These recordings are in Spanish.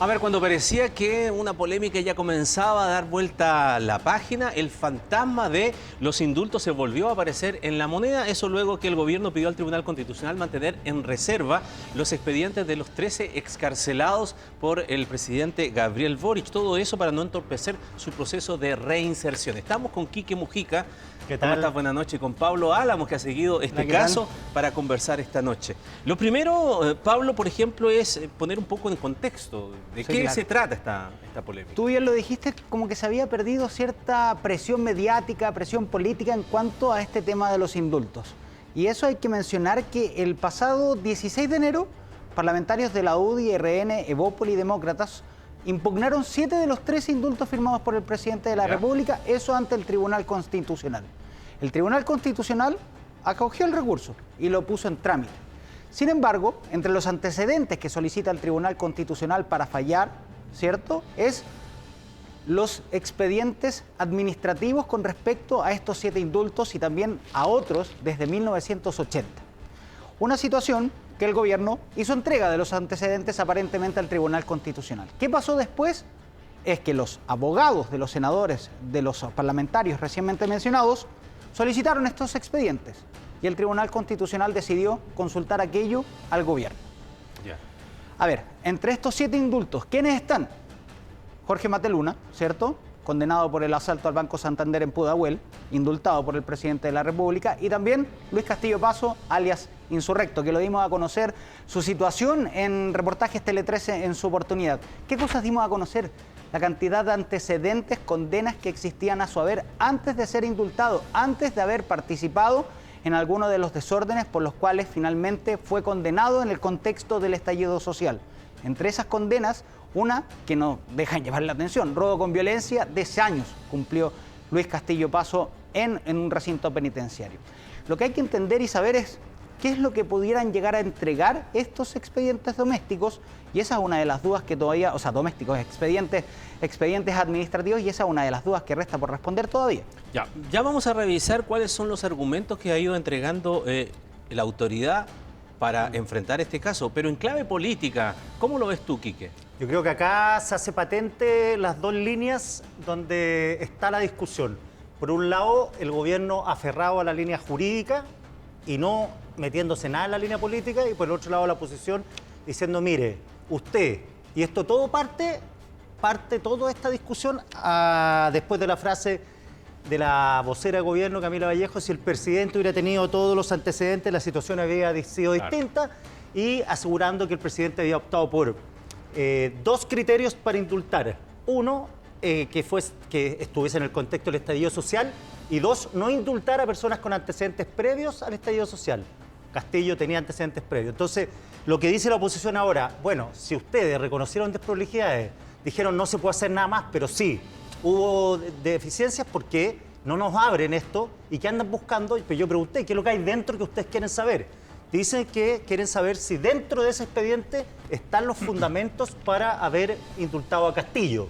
A ver, cuando parecía que una polémica ya comenzaba a dar vuelta a la página, el fantasma de los indultos se volvió a aparecer en la moneda. Eso luego que el gobierno pidió al Tribunal Constitucional mantener en reserva los expedientes de los 13 excarcelados por el presidente Gabriel Boric. Todo eso para no entorpecer su proceso de reinserción. Estamos con Quique Mujica. ¿Qué tal? ¿Cómo estás? Buenas noches. Con Pablo Álamos, que ha seguido este caso para conversar esta noche. Lo primero, Pablo, por ejemplo, es poner un poco en contexto de qué se trata esta polémica. Tú bien lo dijiste, como que se había perdido cierta presión mediática, presión política en cuanto a este tema de los indultos. Y eso hay que mencionar que el pasado 16 de enero, parlamentarios de la UDI, RN, Evópoli y Demócratas impugnaron 7 de los 13 indultos firmados por el presidente de la República, eso ante el Tribunal Constitucional. El Tribunal Constitucional acogió el recurso y lo puso en trámite. Sin embargo, entre los antecedentes que solicita el Tribunal Constitucional para fallar, ¿cierto?, es los expedientes administrativos con respecto a estos 7 indultos y también a otros desde 1980. Una situación que el gobierno hizo entrega de los antecedentes aparentemente al Tribunal Constitucional. ¿Qué pasó después? Es que los abogados de los senadores, de los parlamentarios recientemente mencionados, solicitaron estos expedientes y el Tribunal Constitucional decidió consultar aquello al gobierno. A ver, entre estos 7 indultos, ¿quiénes están? Jorge Mateluna, ¿cierto?, condenado por el asalto al Banco Santander en Pudahuel, indultado por el presidente de la República, y también Luis Castillo Paso, alias Insurrecto, que lo dimos a conocer su situación en reportajes Tele 13 en su oportunidad. ¿Qué cosas dimos a conocer? La cantidad de antecedentes, condenas que existían a su haber antes de ser indultado, antes de haber participado en alguno de los desórdenes por los cuales finalmente fue condenado en el contexto del estallido social. Entre esas condenas, una que no dejan llevar la atención, robo con violencia, de 10 años cumplió Luis Castillo Paso en un recinto penitenciario. Lo que hay que entender y saber es qué es lo que pudieran llegar a entregar estos expedientes domésticos, y esa es una de las dudas que todavía, o sea, domésticos, expedientes administrativos, y esa es una de las dudas que resta por responder todavía. Ya vamos a revisar cuáles son los argumentos que ha ido entregando la autoridad para enfrentar este caso, pero en clave política, ¿cómo lo ves tú, Quique? Yo creo que acá se hace patente las dos líneas donde está la discusión. Por un lado, el gobierno aferrado a la línea jurídica y no metiéndose nada en la línea política, y por el otro lado la oposición diciendo, mire, usted, y esto todo parte toda esta discusión después de la frase de la vocera de gobierno, Camila Vallejo, si el presidente hubiera tenido todos los antecedentes, la situación había sido distinta, y asegurando que el presidente había optado por 2 criterios para indultar. Uno, que estuviese en el contexto del estallido social, y 2, no indultar a personas con antecedentes previos al estallido social. Castillo tenía antecedentes previos. Entonces, lo que dice la oposición ahora, bueno, si ustedes reconocieron desprolijidades, dijeron no se puede hacer nada más, pero sí, hubo deficiencias, porque no nos abren esto y que andan buscando. Pues yo pregunté, ¿qué es lo que hay dentro que ustedes quieren saber? Dicen que quieren saber si dentro de ese expediente están los fundamentos para haber indultado a Castillo.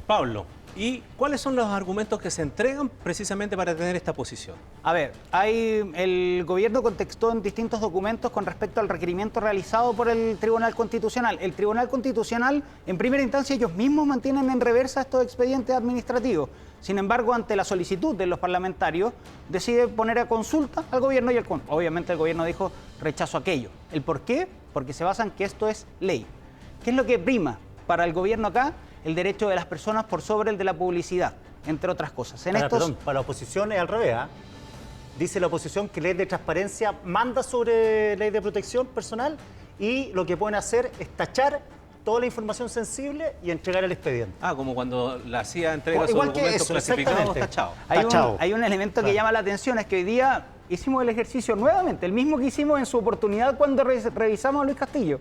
Pablo, ¿y cuáles son los argumentos que se entregan precisamente para tener esta posición? A ver, el gobierno contestó en distintos documentos con respecto al requerimiento realizado por el Tribunal Constitucional. El Tribunal Constitucional, en primera instancia, ellos mismos mantienen en reversa estos expedientes administrativos. Sin embargo, ante la solicitud de los parlamentarios, decide poner a consulta al gobierno y obviamente el gobierno dijo rechazo aquello. ¿El por qué? Porque se basa en que esto es ley. ¿Qué es lo que prima para el gobierno acá? El derecho de las personas por sobre el de la publicidad, entre otras cosas. Perdón, para la oposición es al revés, ¿eh? Dice la oposición que ley de transparencia manda sobre ley de protección personal, y lo que pueden hacer es tachar toda la información sensible y entregar el expediente. Como cuando la CIA entrega sus igual que documentos eso, clasificados, tachado. Hay un elemento que llama la atención, es que hoy día hicimos el ejercicio nuevamente, el mismo que hicimos en su oportunidad cuando revisamos a Luis Castillo.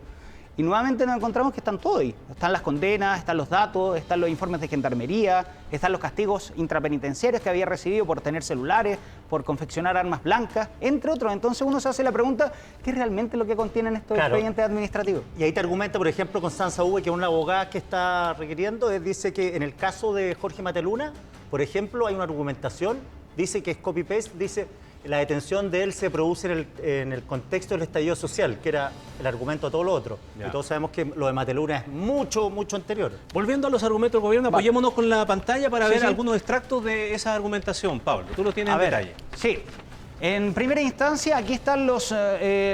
Y nuevamente nos encontramos que están todo ahí. Están las condenas, están los datos, están los informes de gendarmería, están los castigos intrapenitenciarios que había recibido por tener celulares, por confeccionar armas blancas, entre otros. Entonces uno se hace la pregunta, ¿qué es realmente lo que contienen estos expedientes administrativos? Y ahí te argumenta, por ejemplo, Constanza Uve, que es una abogada que está requiriendo, dice que en el caso de Jorge Mateluna, por ejemplo, hay una argumentación, dice que es copy-paste, dice la detención de él se produce en el contexto del estallido social, que era el argumento a todo lo otro. Ya. Y todos sabemos que lo de Mateluna es mucho, mucho anterior. Volviendo a los argumentos del gobierno, apoyémonos con la pantalla para Sí, ver sí. algunos extractos de esa argumentación. Pablo, tú lo tienes en detalle. Sí. En primera instancia, aquí están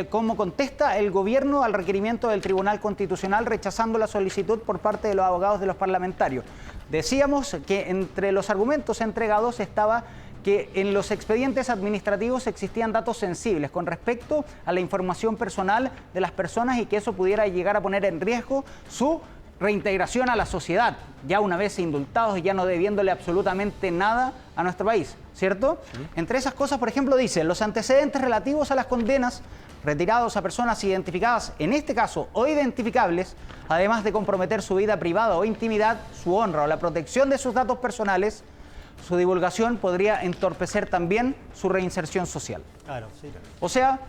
cómo contesta el gobierno al requerimiento del Tribunal Constitucional rechazando la solicitud por parte de los abogados de los parlamentarios. Decíamos que entre los argumentos entregados estaba que en los expedientes administrativos existían datos sensibles con respecto a la información personal de las personas y que eso pudiera llegar a poner en riesgo su reintegración a la sociedad, ya una vez indultados y ya no debiéndole absolutamente nada a nuestro país, ¿cierto? Entre esas cosas, por ejemplo, dice, los antecedentes relativos a las condenas retirados a personas identificadas, en este caso, o identificables, además de comprometer su vida privada o intimidad, su honra o la protección de sus datos personales, su divulgación podría entorpecer también su reinserción social. Claro, sí. O sea,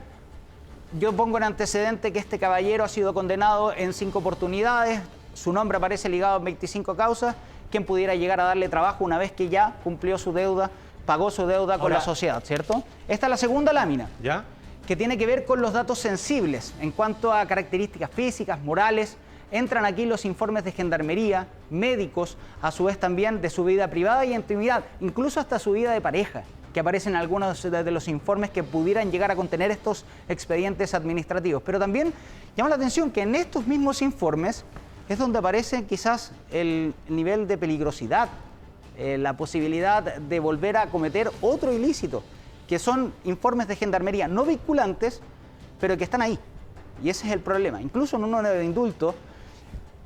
yo pongo en antecedente que este caballero ha sido condenado en 5 oportunidades, su nombre aparece ligado en 25 causas, quien pudiera llegar a darle trabajo una vez que ya cumplió su deuda, pagó su deuda con Ahora, la sociedad, ¿cierto? Esta es la segunda lámina, ¿Ya? que tiene que ver con los datos sensibles en cuanto a características físicas, morales. Entran aquí los informes de gendarmería, médicos, a su vez también de su vida privada y intimidad, incluso hasta su vida de pareja, que aparecen en algunos de los informes que pudieran llegar a contener estos expedientes administrativos. Pero también llama la atención que en estos mismos informes es donde aparece quizás el nivel de peligrosidad, la posibilidad de volver a cometer otro ilícito, que son informes de gendarmería no vinculantes, pero que están ahí. Y ese es el problema. Incluso en uno de indulto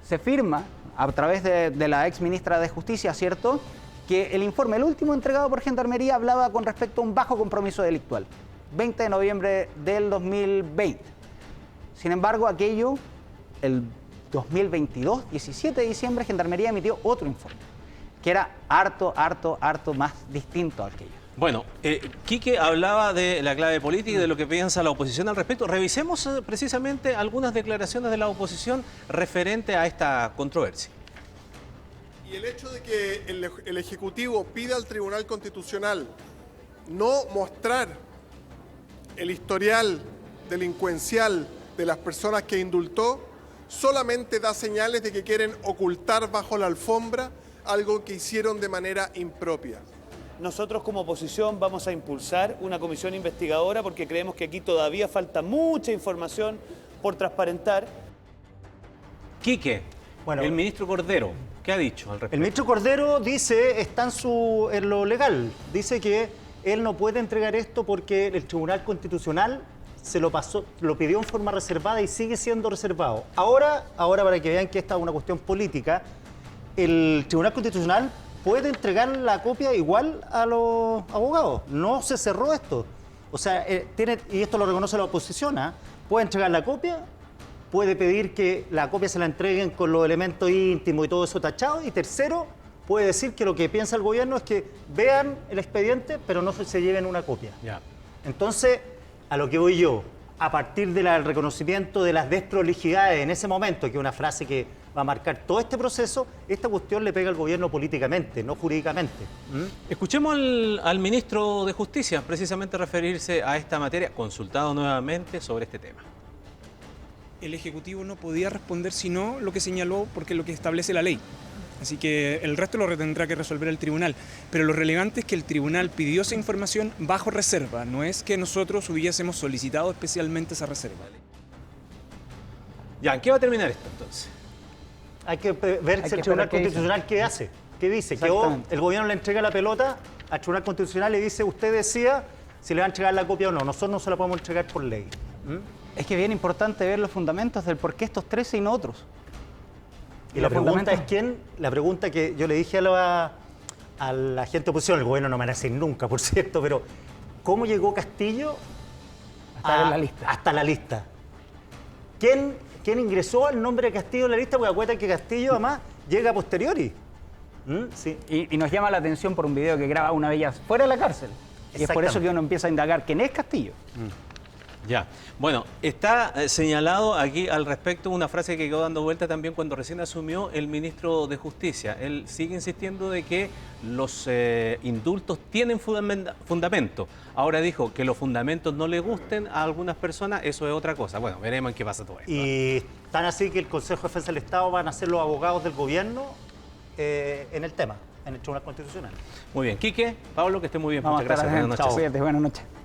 se firma, a través de la ex ministra de Justicia, ¿cierto?, que el informe, el último entregado por Gendarmería, hablaba con respecto a un bajo compromiso delictual, 20 de noviembre del 2020. Sin embargo, aquello, el 2022, 17 de diciembre, Gendarmería emitió otro informe, que era harto más distinto a aquello. Bueno, Quique hablaba de la clave política y de lo que piensa la oposición al respecto. Revisemos precisamente algunas declaraciones de la oposición referente a esta controversia. Y el hecho de que el Ejecutivo pida al Tribunal Constitucional no mostrar el historial delincuencial de las personas que indultó, solamente da señales de que quieren ocultar bajo la alfombra algo que hicieron de manera impropia. Nosotros como oposición vamos a impulsar una comisión investigadora porque creemos que aquí todavía falta mucha información por transparentar. Quique, Bueno, el ministro Cordero, ¿qué ha dicho al respecto? El ministro Cordero dice, está en lo legal, dice que él no puede entregar esto porque el Tribunal Constitucional lo pidió en forma reservada y sigue siendo reservado. Ahora para que vean que esta es una cuestión política, el Tribunal Constitucional puede entregar la copia igual a los abogados. No se cerró esto. O sea, y esto lo reconoce la oposición, puede entregar la copia, puede pedir que la copia se la entreguen con los elementos íntimos y todo eso tachado. Y tercero, puede decir que lo que piensa el gobierno es que vean el expediente, pero no se lleven una copia. Ya. Entonces, a lo que voy yo, a partir del reconocimiento de las desprolijidades en ese momento, que es una frase que va a marcar todo este proceso, esta cuestión le pega al gobierno políticamente, no jurídicamente. Escuchemos al ministro de Justicia precisamente referirse a esta materia, consultado nuevamente sobre este tema. El Ejecutivo no podía responder sino lo que señaló porque es lo que establece la ley. Así que el resto lo tendrá que resolver el tribunal. Pero lo relevante es que el tribunal pidió esa información bajo reserva. No es que nosotros hubiésemos solicitado especialmente esa reserva. Ya, ¿en qué va a terminar esto entonces? Hay que ver si el Tribunal Constitucional qué hace, qué dice. Que el gobierno le entrega la pelota al Tribunal Constitucional y dice, usted decida si le va a entregar la copia o no. Nosotros no se la podemos entregar por ley. Es que es bien importante ver los fundamentos del por qué estos 13 y no otros. Y la pregunta es quién, la pregunta que yo le dije a la gente de oposición, el gobierno no me van a decir nunca, por cierto, pero ¿cómo llegó Castillo hasta la lista? ¿Quién ingresó el nombre de Castillo en la lista? Porque acuérdate que Castillo además llega a posteriori. Sí. Y nos llama la atención por un video que graba una vez ya fuera de la cárcel. Y es por eso que uno empieza a indagar quién es Castillo. Ya. Bueno, está señalado aquí al respecto una frase que quedó dando vuelta también cuando recién asumió el ministro de Justicia. Él sigue insistiendo de que los indultos tienen fundamento. Ahora dijo que los fundamentos no le gusten a algunas personas, eso es otra cosa. Bueno, veremos en qué pasa todo esto. Y tan así que el Consejo de Defensa del Estado van a ser los abogados del gobierno en el tema, en el Tribunal Constitucional. Muy bien. Quique, Pablo, que esté muy bien. Vamos Muchas a estar gracias. Buenas atentos. noches. Cuídate, buenas noches.